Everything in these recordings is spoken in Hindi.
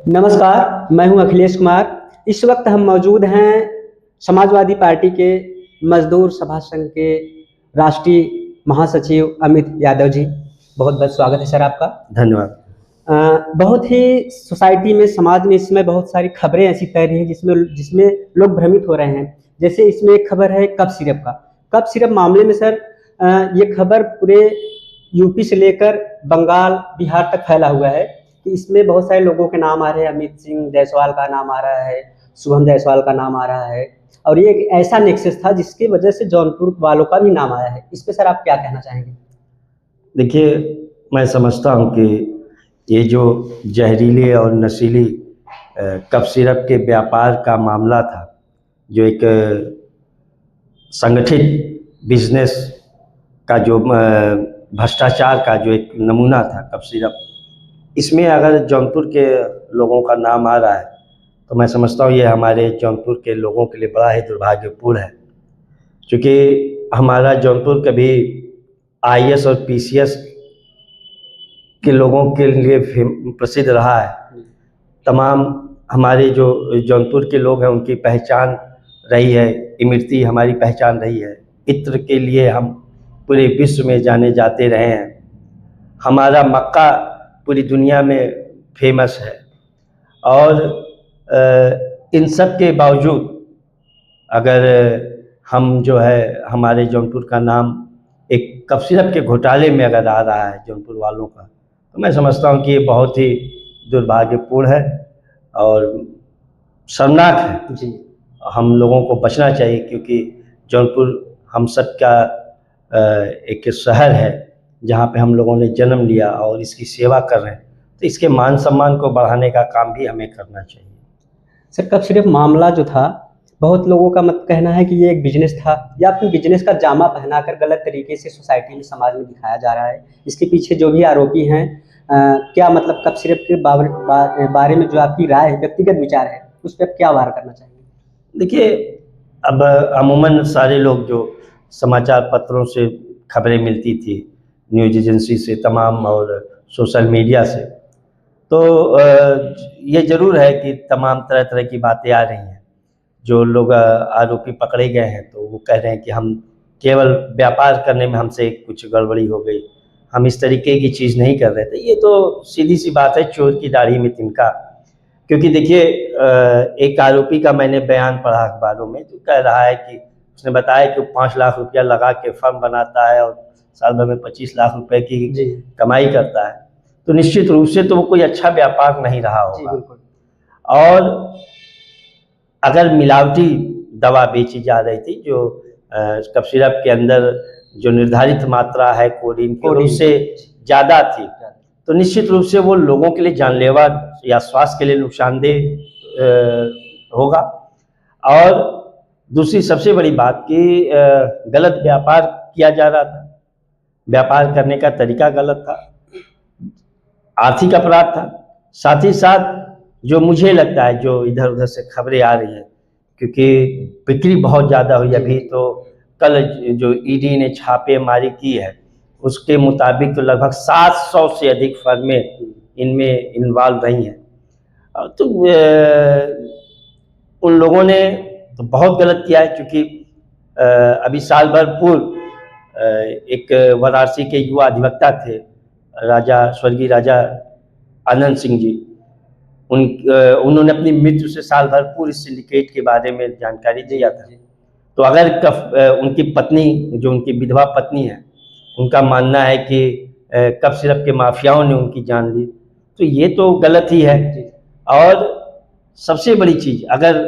नमस्कार, मैं हूं अखिलेश कुमार। इस वक्त हम मौजूद हैं समाजवादी पार्टी के मजदूर सभा संघ के राष्ट्रीय महासचिव अमित यादव जी। बहुत बहुत स्वागत है सर आपका। धन्यवाद। बहुत ही सोसाइटी में, समाज में इस समय बहुत सारी खबरें ऐसी तैर रही हैं जिसमें जिसमें लोग भ्रमित हो रहे हैं। जैसे इसमें एक खबर है कफ सिरप का। कफ सिरप मामले में सर ये खबर पूरे यूपी से लेकर बंगाल, बिहार तक फैला हुआ है कि इसमें बहुत सारे लोगों के नाम आ रहे हैं। अमित सिंह जायसवाल का नाम आ रहा है, शुभम जायसवाल का नाम आ रहा है, और ये एक ऐसा नेक्सस था जिसकी वजह से जौनपुर वालों का भी नाम आया है। इस पे सर आप क्या कहना चाहेंगे? देखिए, मैं समझता हूँ कि ये जो जहरीले और नशीली कफ सिरप के व्यापार का मामला था, जो एक संगठित बिजनेस का, जो भ्रष्टाचार का जो एक नमूना था कफ सिरप, इसमें अगर जौनपुर के लोगों का नाम आ रहा है तो मैं समझता हूँ ये हमारे जौनपुर के लोगों के लिए बड़ा ही दुर्भाग्यपूर्ण है। क्योंकि हमारा जौनपुर कभी आईएएस और पीसीएस के लोगों के लिए प्रसिद्ध रहा है। तमाम हमारे जो जौनपुर के लोग हैं उनकी पहचान रही है, इमरती हमारी पहचान रही है। इत्र के लिए हम पूरे विश्व में जाने जाते रहे हैं। हमारा मक्का पूरी दुनिया में फेमस है। और इन सब के बावजूद अगर हम जो है हमारे जौनपुर का नाम एक कफ सिरप के घोटाले में अगर आ रहा है जौनपुर वालों का, तो मैं समझता हूँ कि ये बहुत ही दुर्भाग्यपूर्ण है और शर्मनाक है जी। हम लोगों को बचना चाहिए, क्योंकि जौनपुर हम सब का एक शहर है जहाँ पे हम लोगों ने जन्म लिया और इसकी सेवा कर रहे हैं, तो इसके मान सम्मान को बढ़ाने का काम भी हमें करना चाहिए। सर कफ सिरप मामला जो था, बहुत लोगों का मत कहना है कि ये एक बिजनेस था या फिर बिजनेस का जामा पहनाकर गलत तरीके से सोसाइटी में, समाज में दिखाया जा रहा है। इसके पीछे जो भी आरोपी हैं, क्या मतलब कफ सिरप के बारे में जो आपकी राय है, व्यक्तिगत विचार है, उस पर आप क्या वार करना चाहेंगे? देखिए, अब अमूमन सारे लोग जो समाचार पत्रों से खबरें मिलती थी, न्यूज़ एजेंसी से तमाम और सोशल मीडिया से, तो ये ज़रूर है कि तमाम तरह तरह की बातें आ रही हैं। जो लोग आरोपी पकड़े गए हैं तो वो कह रहे हैं कि हम केवल व्यापार करने में हमसे कुछ गड़बड़ी हो गई, हम इस तरीके की चीज़ नहीं कर रहे थे। ये तो सीधी सी बात है, चोर की दाढ़ी में तिनका। क्योंकि देखिए, एक आरोपी का मैंने बयान पढ़ा अखबारों में, जो कह रहा है कि उसने बताया कि 5 लाख रुपया लगा के फर्म बनाता है और साल भर में 25 लाख रुपए की कमाई करता है, तो निश्चित रूप से तो वो कोई अच्छा व्यापार नहीं रहा होगा। और अगर मिलावटी दवा बेची जा रही थी, जो कफ सिरप के अंदर जो निर्धारित मात्रा है कोडीन की, उससे ज़्यादा थी, तो निश्चित रूप से वो लोगों के लिए जानलेवा या स्वास्थ्य के लिए नुकसानदेह होगा। और दूसरी सबसे बड़ी बात कि गलत व्यापार किया जा रहा था, व्यापार करने का तरीका गलत था, आर्थिक अपराध था। साथ ही साथ जो मुझे लगता है, जो इधर उधर से खबरें आ रही हैं, क्योंकि बिक्री बहुत ज़्यादा हुई अभी, तो कल जो ईडी ने छापेमारी की है उसके मुताबिक तो लगभग 700 से अधिक फर्में इनमें इन्वॉल्व रही हैं। तो उन लोगों ने तो बहुत गलत किया है, क्योंकि अभी साल भर पूर्व एक वाराणसी के युवा अधिवक्ता थे, स्वर्गीय राजा आनंद सिंह जी, उन्होंने अपनी मृत्यु से साल भर पूर्व इस सिंडिकेट के बारे में जानकारी दिया था। तो अगर उनकी पत्नी, जो उनकी विधवा पत्नी है, उनका मानना है कि कफ सिरप के माफियाओं ने उनकी जान ली, तो ये तो गलत ही है। और सबसे बड़ी चीज़, अगर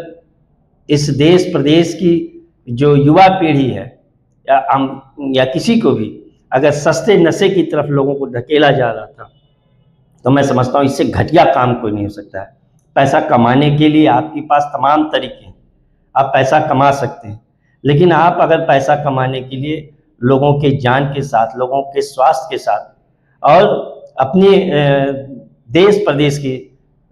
इस देश प्रदेश की जो युवा पीढ़ी है या किसी को भी अगर सस्ते नशे की तरफ लोगों को धकेला जा रहा था, तो मैं समझता हूँ इससे घटिया काम कोई नहीं हो सकता है। पैसा कमाने के लिए आपके पास तमाम तरीके हैं, आप पैसा कमा सकते हैं, लेकिन आप अगर पैसा कमाने के लिए लोगों के जान के साथ, लोगों के स्वास्थ्य के साथ और अपने देश प्रदेश की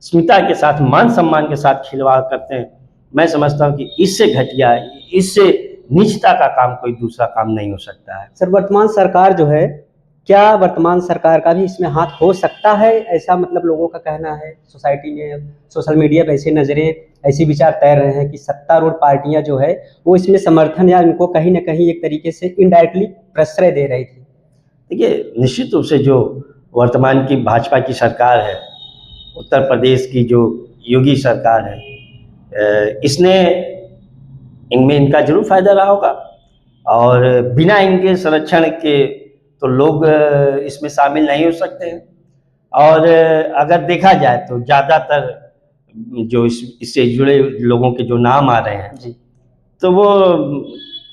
अस्मिता के साथ, मान सम्मान के साथ खिलवाड़ करते हैं, मैं समझता हूँ कि इससे घटिया, इससे नीचता का काम कोई दूसरा काम नहीं हो सकता है। सर वर्तमान सरकार जो है, क्या वर्तमान सरकार का भी इसमें हाथ हो सकता है, ऐसा मतलब लोगों का कहना है? सोसाइटी में, सोशल मीडिया पे ऐसी नज़रें, ऐसे विचार तैर रहे हैं कि सत्तारूढ़ पार्टियां जो है वो इसमें समर्थन या इनको कहीं ना कहीं एक तरीके से इनडायरेक्टली प्रश्रय दे रही थी। देखिए, निश्चित रूप से जो वर्तमान की भाजपा की सरकार है, उत्तर प्रदेश की जो योगी सरकार है, इसने इनमें इनका जरूर फायदा रहा होगा, और बिना इनके संरक्षण के तो लोग इसमें शामिल नहीं हो सकते हैं। और अगर देखा जाए तो ज़्यादातर जो इससे जुड़े लोगों के जो नाम आ रहे हैं जी। तो वो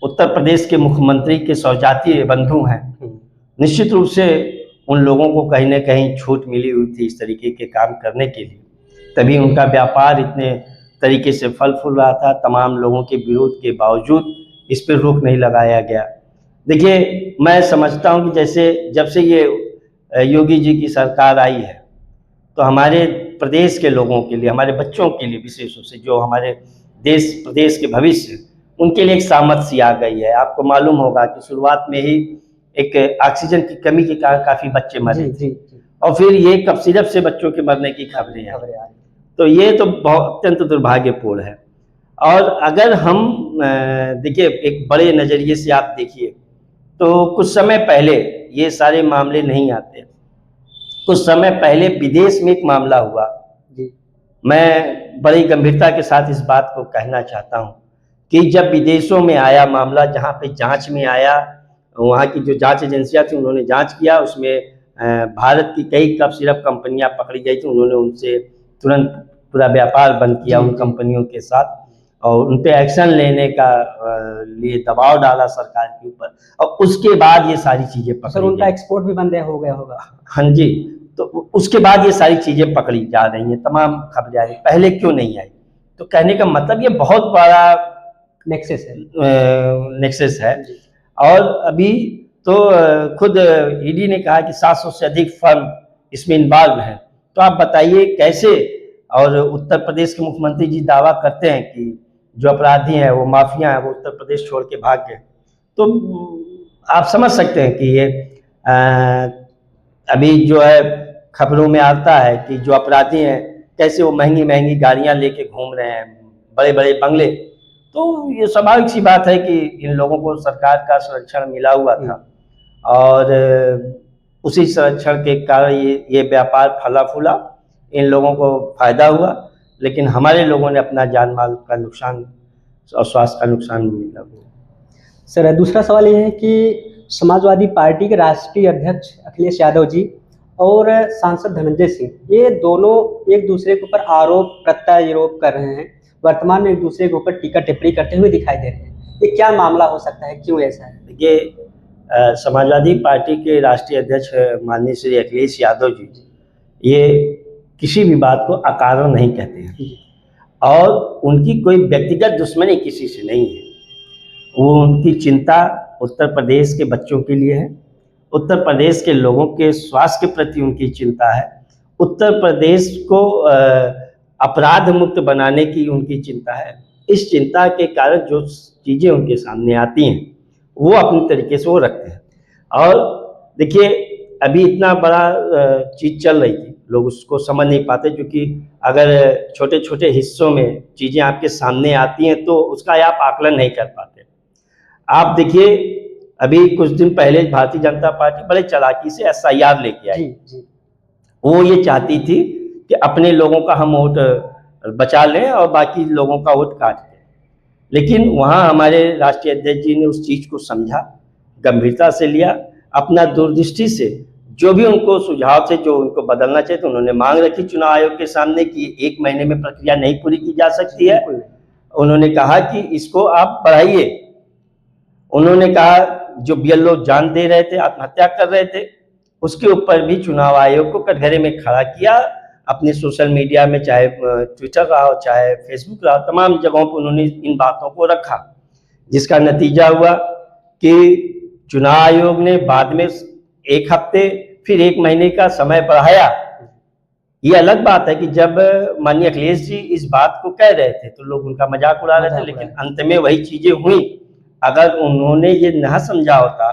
उत्तर प्रदेश के मुख्यमंत्री के सौजातीय बंधु हैं। निश्चित रूप से उन लोगों को कहीं ना कहीं छूट मिली हुई थी इस तरीके के काम करने के लिए, तभी उनका व्यापार इतने तरीके से फल फूल रहा था। तमाम लोगों के विरोध के बावजूद इस पर रोक नहीं लगाया गया। देखिए, मैं समझता हूँ कि जैसे जब से ये योगी जी की सरकार आई है तो हमारे प्रदेश के लोगों के लिए, हमारे बच्चों के लिए विशेष रूप से, जो हमारे देश प्रदेश के भविष्य, उनके लिए एक सामत सी आ गई है। आपको मालूम होगा कि शुरुआत में ही एक ऑक्सीजन की कमी के कारण काफ़ी बच्चे मरे थे, और फिर ये कफ सिरप से बच्चों के मरने की खबरें आ रही। तो ये तो बहुत अत्यंत दुर्भाग्यपूर्ण है। और अगर हम देखिए, एक बड़े नज़रिए से आप देखिए तो कुछ समय पहले ये सारे मामले नहीं आते। कुछ समय पहले विदेश में एक मामला हुआ जी। मैं बड़ी गंभीरता के साथ इस बात को कहना चाहता हूँ कि जब विदेशों में आया मामला, जहाँ पे जांच में आया, वहाँ की जो जांच एजेंसियाँ थी उन्होंने जांच किया, उसमें भारत की कई कफ सिरप कंपनियां पकड़ी गई थी। उन्होंने उनसे तुरंत पूरा व्यापार बंद किया उन कंपनियों के साथ, और उन पे एक्शन लेने का लिए दबाव डाला सरकार के ऊपर, और उसके बाद ये सारी चीज़ें पकड़ी। सर, उनका एक्सपोर्ट भी बंद हो गया होगा। हाँ जी, तो उसके बाद ये सारी चीज़ें पकड़ी जा रही हैं, तमाम खबरें आ रही, पहले क्यों नहीं आई? तो कहने का मतलब ये बहुत बड़ा नेक्सस है। और अभी तो खुद ईडी ने कहा कि 700 से अधिक फर्म इसमें इन्वॉल्व हैं। तो आप बताइए कैसे? और उत्तर प्रदेश के मुख्यमंत्री जी दावा करते हैं कि जो अपराधी हैं, वो माफिया हैं, वो उत्तर प्रदेश छोड़ के भाग गए। तो आप समझ सकते हैं कि ये अभी जो है खबरों में आता है कि जो अपराधी हैं कैसे वो महंगी महंगी गाड़ियां लेके घूम रहे हैं, बड़े बड़े बंगले। तो ये स्वाभाविक सी बात है कि इन लोगों को सरकार का संरक्षण मिला हुआ था, और उसी संरक्षण के कारण ये व्यापार फला फूला, इन लोगों को फायदा हुआ, लेकिन हमारे लोगों ने अपना जान माल का नुकसान और स्वास्थ्य का नुकसान मिला। सर, दूसरा सवाल ये है कि समाजवादी पार्टी के राष्ट्रीय अध्यक्ष अखिलेश यादव जी और सांसद धनंजय सिंह, ये दोनों एक दूसरे के ऊपर आरोप प्रत्यारोप कर रहे हैं, वर्तमान में एक दूसरे के ऊपर टीका टिप्पणी करते हुए दिखाई दे रहे हैं। ये क्या मामला हो सकता है, क्यों ऐसा है? देखिए, समाजवादी पार्टी के राष्ट्रीय अध्यक्ष माननीय श्री अखिलेश यादव जी, ये किसी भी बात को अकारण नहीं कहते हैं, और उनकी कोई व्यक्तिगत दुश्मनी किसी से नहीं है। वो उनकी चिंता उत्तर प्रदेश के बच्चों के लिए है, उत्तर प्रदेश के लोगों के स्वास्थ्य के प्रति उनकी चिंता है, उत्तर प्रदेश को अपराध मुक्त बनाने की उनकी चिंता है। इस चिंता के कारण जो चीज़ें उनके सामने आती हैं वो अपनी तरीके से वो रखते हैं। और देखिए, अभी इतना बड़ा चीज़ चल रही थी, लोग उसको समझ नहीं पाते, क्योंकि अगर छोटे छोटे हिस्सों में चीज़ें आपके सामने आती हैं तो उसका आप आकलन नहीं कर पाते। आप देखिए, अभी कुछ दिन पहले भारतीय जनता पार्टी बड़े चालाकी से SIR लेके आई। वो ये चाहती थी कि अपने लोगों का हम वोट बचा लें और बाकी लोगों का वोट काट दें, लेकिन वहाँ हमारे राष्ट्रीय अध्यक्ष जी ने उस चीज़ को समझा, गंभीरता से लिया, अपना दूरदृष्टि से जो भी उनको सुझाव थे, जो उनको बदलना चाहिए, तो उन्होंने मांग रखी चुनाव आयोग के सामने कि 1 महीने में प्रक्रिया नहीं पूरी की जा सकती है। उन्होंने कहा कि इसको आप बढ़ाइए। उन्होंने कहा जो BLO जान दे रहे थे, आत्महत्या कर रहे थे, उसके ऊपर भी चुनाव आयोग को कटघरे में खड़ा किया। अपने सोशल मीडिया में, चाहे ट्विटर रहा हो, चाहे फेसबुक रहा हो, तमाम जगहों पर उन्होंने इन बातों को रखा, जिसका नतीजा हुआ कि चुनाव आयोग ने बाद में 1 हफ्ते फिर 1 महीने का समय बढ़ाया। ये अलग बात है कि जब माननीय अखिलेश जी इस बात को कह रहे थे तो लोग उनका मजाक उड़ा रहे थे, लेकिन अंत में वही चीजें हुई। अगर उन्होंने ये ना समझा होता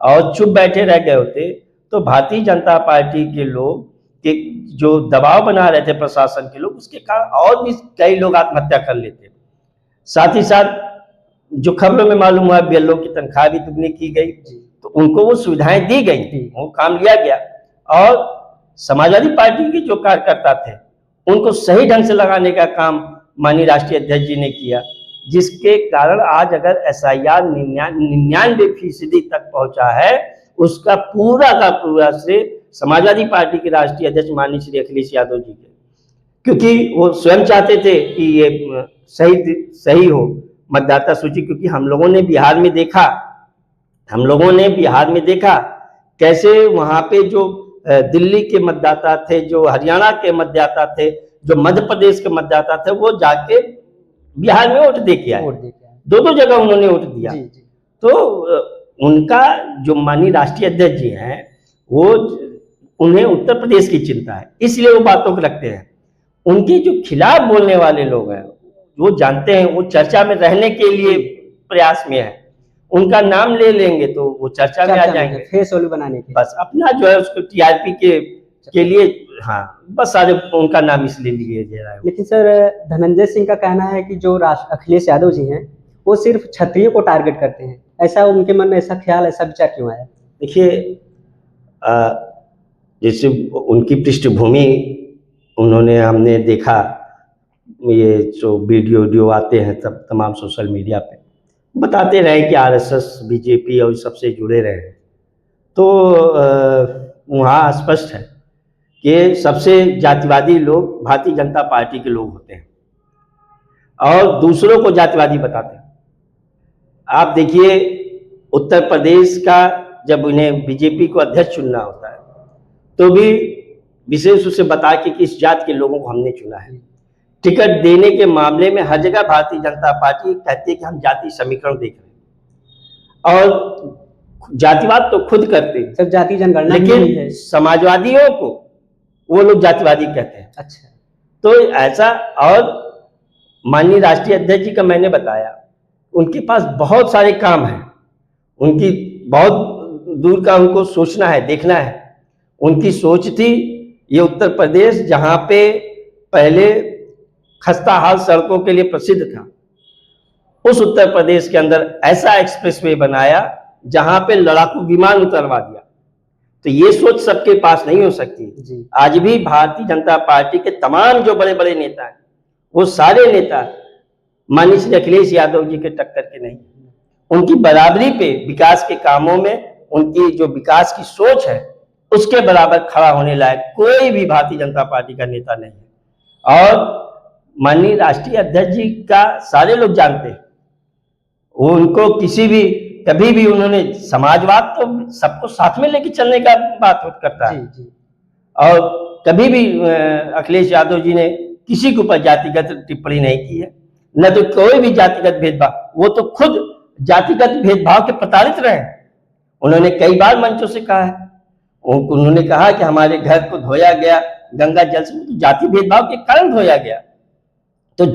और चुप बैठे रह गए होते तो भारतीय जनता पार्टी के लोग के जो दबाव बना रहे थे प्रशासन के लोग, उसके कारण और भी कई लोग आत्महत्या कर लेते। साथ ही साथ जो खबरों में मालूम हुआ बीएलओ की तनख्वाह भी दुगनी की गई, तो उनको वो सुविधाएं दी गई, वो काम लिया गया। और समाजवादी पार्टी के जो कार्यकर्ता थे उनको सही ढंग से लगाने का काम माननीय राष्ट्रीय अध्यक्ष जी ने किया, जिसके कारण आज अगर SIR 99% तक पहुंचा है, उसका पूरा का पूरा श्रेय समाजवादी पार्टी के राष्ट्रीय अध्यक्ष माननीय श्री अखिलेश यादव जी के, क्योंकि वो स्वयं चाहते थे कि ये सही हो मतदाता सूची। क्योंकि हम लोगों ने बिहार में देखा कैसे वहां पे जो दिल्ली के मतदाता थे, जो हरियाणा के मतदाता थे, जो मध्य प्रदेश के मतदाता थे, वो जाके बिहार में वोट दे के आए, दो जगह उन्होंने वोट दिया। तो उनका जो माननीय राष्ट्रीय अध्यक्ष जी हैं, वो उन्हें उत्तर प्रदेश की चिंता है, इसलिए वो बातों को रखते हैं। उनके जो खिलाफ बोलने वाले लोग हैं, वो जानते हैं वो चर्चा में रहने के लिए प्रयास में है, उनका नाम ले लेंगे तो वो चर्चा में आ जाएंगे, फेस वैल्यू बनाने के, बस अपना जो है उसको TRP के लिए, हाँ बस सारे उनका नाम इसलिए लिए जा रहा है। लेकिन सर धनंजय सिंह का कहना है कि जो अखिलेश यादव जी हैं वो सिर्फ क्षत्रियों को टारगेट करते हैं, ऐसा उनके मन में ऐसा ख्याल, ऐसा विचार क्यों आया? देखिए, जैसे उनकी पृष्ठभूमि उन्होंने, हमने देखा ये जो वीडियो आते हैं तब तमाम सोशल मीडिया पे बताते रहे कि RSS BJP और सबसे जुड़े रहे हैं, तो वहाँ स्पष्ट है कि सबसे जातिवादी लोग भारतीय जनता पार्टी के लोग होते हैं और दूसरों को जातिवादी बताते हैं। आप देखिए उत्तर प्रदेश का जब उन्हें BJP को अध्यक्ष चुनना होता है तो भी विशेष रूप से बता के किस जात के लोगों को हमने चुना है। टिकट देने के मामले में हर जगह भारतीय जनता पार्टी कहती है कि हम जाति समीकरण देख रहे हैं, और जातिवाद तो खुद करते हैं, सब जाति जनगणना, लेकिन समाजवादियों को वो लोग जातिवादी कहते हैं। अच्छा, तो ऐसा, और माननीय राष्ट्रीय अध्यक्ष जी का मैंने बताया, उनके पास बहुत सारे काम हैं, उनकी बहुत दूर का उनको सोचना है, देखना है। उनकी सोच थी ये उत्तर प्रदेश जहां पे पहले खस्ता हाल सड़कों के लिए प्रसिद्ध था, उस उत्तर प्रदेश के अंदर ऐसा एक्सप्रेसवे बनाया जहां पे लड़ाकू विमान उतरवा दिया। तो ये सोच सबके पास नहीं हो सकती जी। आज भी भारतीय जनता पार्टी के तमाम जो बड़े बड़े नेता हैं, वो सारे नेता माननीय श्री अखिलेश यादव जी के टक्कर के नहीं, उनकी बराबरी पे विकास के कामों में उनकी जो विकास की सोच है उसके बराबर खड़ा होने लायक कोई भी भारतीय जनता पार्टी का नेता नहीं है। और माननीय राष्ट्रीय अध्यक्ष जी का सारे लोग जानते हैं, वो उनको किसी भी कभी भी उन्होंने समाजवाद तो सबको साथ में लेके चलने का बात करता है जी। और कभी भी अखिलेश यादव जी ने किसी के ऊपर जातिगत टिप्पणी नहीं की है, न तो कोई भी जातिगत भेदभाव, वो तो खुद जातिगत भेदभाव के प्रताड़ित रहे। उन्होंने कई बार मंचों से कहा है, उन्होंने कहा कि हमारे घर को धोया गया गंगा जल से, तो जाति भेदभाव के कारण धोया गया, तो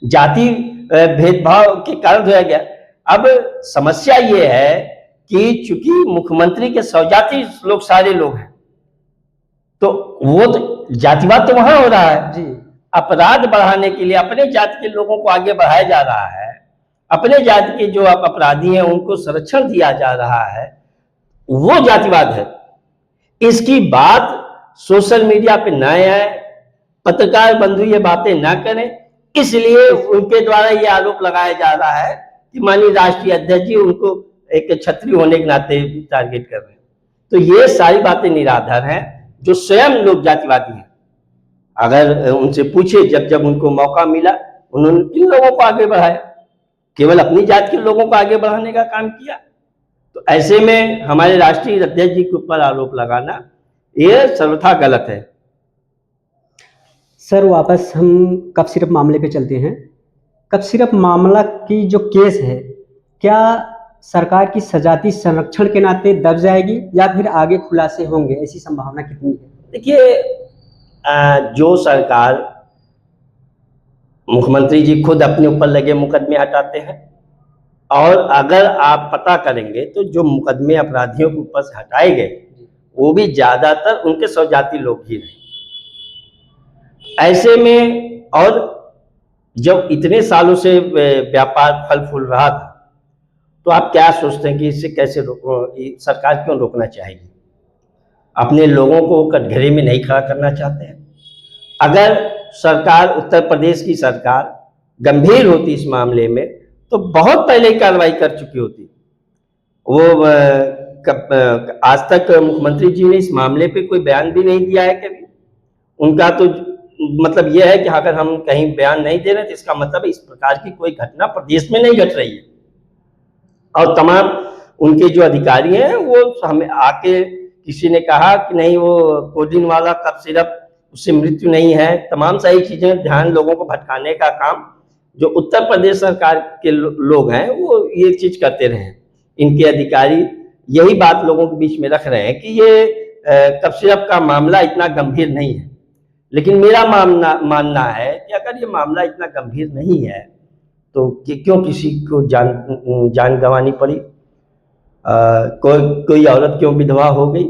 जाति भेदभाव के कारण धोया गया। अब समस्या ये है कि चूंकि मुख्यमंत्री के सौजाती लोग सारे लोग हैं, तो वो तो जातिवाद तो वहां हो रहा है जी। अपराध बढ़ाने के लिए अपने जाति के लोगों को आगे बढ़ाया जा रहा है, अपने जाति के जो अपराधी हैं उनको संरक्षण दिया जा रहा है, वो जातिवाद है। इसकी बात सोशल मीडिया पे न आए, पत्रकार बंधु ये बातें ना करें, इसलिए उनके द्वारा ये आरोप लगाया जा रहा है कि माननीय राष्ट्रीय अध्यक्ष जी उनको एक क्षत्रिय होने के नाते टारगेट कर रहे हैं। तो ये सारी बातें निराधार हैं, जो स्वयं लोग जातिवादी हैं। अगर उनसे पूछे, जब जब उनको मौका मिला उन्होंने किन लोगों को आगे बढ़ाया? केवल अपनी जात के लोगों को आगे बढ़ाने का काम किया। तो ऐसे में हमारे राष्ट्रीय अध्यक्ष जी के ऊपर आरोप लगाना ये सर्वथा गलत है। सर वापस हम कफ सिरप मामले पे चलते हैं। कफ सिरप मामला की जो केस है, क्या सरकार की सजाती संरक्षण के नाते दब जाएगी या फिर आगे खुलासे होंगे, ऐसी संभावना कितनी है? देखिए, जो सरकार, मुख्यमंत्री जी खुद अपने ऊपर लगे मुकदमे हटाते हैं, और अगर आप पता करेंगे तो जो मुकदमे अपराधियों के ऊपर से हटाए गए वो भी ज्यादातर उनके स्वजाति लोग ही रहे। ऐसे में और जब इतने सालों से व्यापार फल फूल रहा था, तो आप क्या सोचते हैं कि इसे कैसे सरकार क्यों रोकना चाहेगी? अपने लोगों को कटघरे में नहीं खड़ा करना चाहते हैं? अगर सरकार, उत्तर प्रदेश की सरकार गंभीर होती इस मामले में, तो बहुत पहले ही कार्रवाई कर चुकी होती। वो आज तक मुख्यमंत्री जी ने इस मामले पे कोई बयान भी नहीं दिया है कभी। उनका तो मतलब यह है कि अगर हम कहीं बयान नहीं दे रहे तो इसका मतलब इस प्रकार की कोई घटना प्रदेश में नहीं घट रही है। और तमाम उनके जो अधिकारी हैं वो हमें आके किसी ने कहा कि नहीं वो कोडिन वाला कफ सिरप उससे मृत्यु नहीं है, तमाम सारी चीजें ध्यान लोगों को भटकाने का काम जो उत्तर प्रदेश सरकार के लोग हैं वो ये चीज करते रहे हैं। इनके अधिकारी यही बात लोगों के बीच में रख रहे हैं कि ये कफ सिरप का मामला इतना गंभीर नहीं है। लेकिन मेरा मानना है कि अगर ये मामला इतना गंभीर नहीं है तो क्यों किसी को जान गंवानी पड़ी? कोई औरत क्यों विधवा हो गई?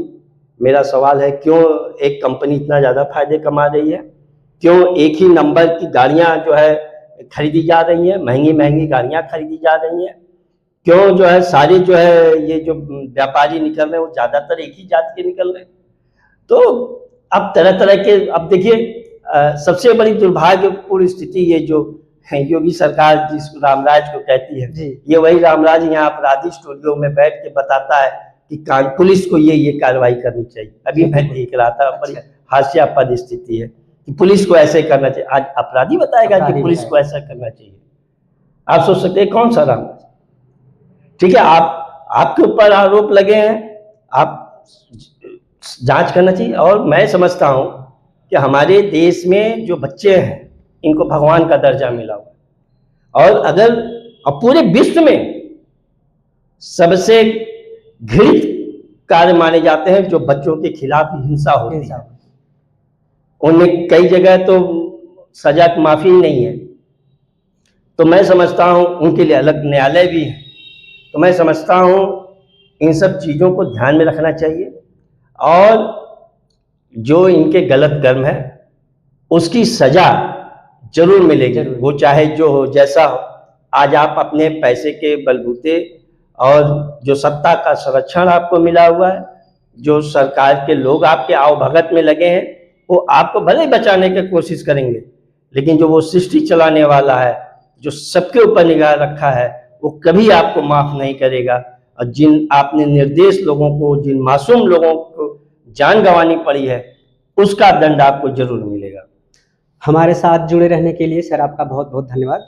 मेरा सवाल है, क्यों एक कंपनी इतना ज़्यादा फायदे कमा रही है? क्यों एक ही नंबर की गाड़ियां जो है खरीदी जा रही हैं, महंगी महंगी गाड़ियां खरीदी जा रही हैं? क्यों जो है सारे जो है ये जो व्यापारी निकल रहे हैं वो ज़्यादातर एक ही जात के निकल रहे हैं? तो अब तरह तरह के, अब देखिए सबसे बड़ी दुर्भाग्यपूर्ण स्थिति ये जो योगी सरकार जिस रामराज को कहती है, ये वही रामराज यहाँ अपराधी स्टूडियो में बैठ के बताता है कि पुलिस को ये कार्रवाई करनी चाहिए। अभी मैं देख रहा था, बड़ी हास्यास्पद स्थिति है कि पुलिस को ऐसे करना चाहिए। आज अपराधी बताएगा कि पुलिस को ऐसा करना चाहिए। आप सोच सकते हैं कौन सा रामराज? ठीक है, आपके ऊपर आरोप लगे हैं, आप जांच करना चाहिए। और मैं समझता हूं कि हमारे देश में जो बच्चे हैं इनको भगवान का दर्जा मिला हुआ, और अगर पूरे विश्व में सबसे घृणित कार्य माने जाते हैं जो बच्चों के खिलाफ हिंसा होती है, उनमें कई जगह तो सजा की माफी नहीं है। तो मैं समझता हूं उनके लिए अलग न्यायालय भी है। तो मैं समझता हूं इन सब चीजों को ध्यान में रखना चाहिए, और जो इनके गलत कर्म है उसकी सजा जरूर मिलेगी, वो चाहे जो हो, जैसा हो। आज आप अपने पैसे के बलबूते और जो सत्ता का संरक्षण आपको मिला हुआ है, जो सरकार के लोग आपके आवभगत में लगे हैं, वो आपको भले ही बचाने की कोशिश करेंगे, लेकिन जो वो सृष्टि चलाने वाला है, जो सबके ऊपर निगाह रखा है, वो कभी आपको माफ नहीं करेगा। और जिन आपने निर्दोष लोगों को, जिन मासूम लोगों को जान गंवानी पड़ी है, उसका दंड आपको जरूर मिलेगा। हमारे साथ जुड़े रहने के लिए सर आपका बहुत बहुत धन्यवाद।